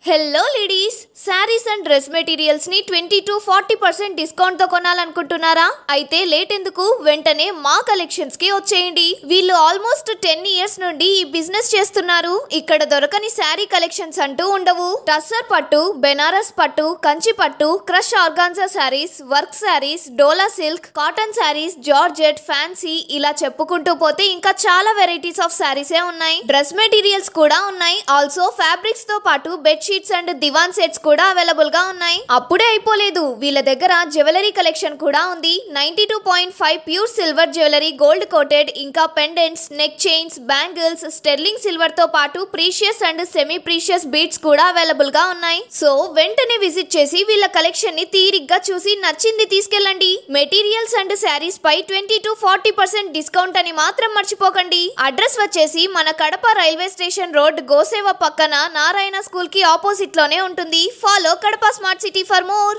Hello ladies, saris and dress materials ని 20 to 40% discount తో కొనాలనుకుంటున్నారా? అయితే లేట్ ఎందుకు, వెంటనే మా కలెక్షన్స్ కి వచ్చేయండి. వీళ్ళు ఆల్మోస్ట్ 10 ఇయర్స్ నుండి ఈ బిజినెస్ చేస్తున్నారు. ఇక్కడ దొరకని శారీ కలెక్షన్స్ అంటూ ఉండవు. టస్సర్ పట్టు, బెనారస్ పట్టు, కంచి పట్టు, crush organza saris, work saris, Dola silk, cotton saris, georgette, fancy, ఇలా చెప్పుకుంటూ పోతే ఇంకా చాలా వెరైటీస్ ఆఫ్ శారీసే ఉన్నాయి. డ్రెస్ మెటీరియల్స్ కూడా ఉన్నాయి. ఆల్సో ఫ్యాబ్రిక్స్ తో పాటు bed sheets and divan sets కూడా అవైలబుల్ గా ఉన్నాయి. అప్పుడే అయిపోలేదు, వీళ్ళ దగ్గర జ్యువెలరీ కలెక్షన్ కూడా ఉంది. 92.5 pure silver jewellery, gold coated, ఇంకా pendants, neck chains, bangles, sterling silver తో పాటు precious and semi precious beads కూడా అవైలబుల్ గా ఉన్నాయి. సో వెంటనే విజిట్ చేసి వీళ్ళ కలెక్షన్ ని తీరిగ్గా చూసి నచ్చింది తీసుకెళ్ళండి. మెటీరియల్స్ అండ్ శారీస్ పై 20 to 40% డిస్కౌంట్ అని మాత్రం మర్చిపోకండి. అడ్రస్ వచ్చేసి మన కడప రైల్వే స్టేషన్ రోడ్, గోసేవ పక్కన నారాయణ స్కూల్ కి ఆపోజిట్ లోనే ఉంటుంది. Follow Kadapa smart city for more.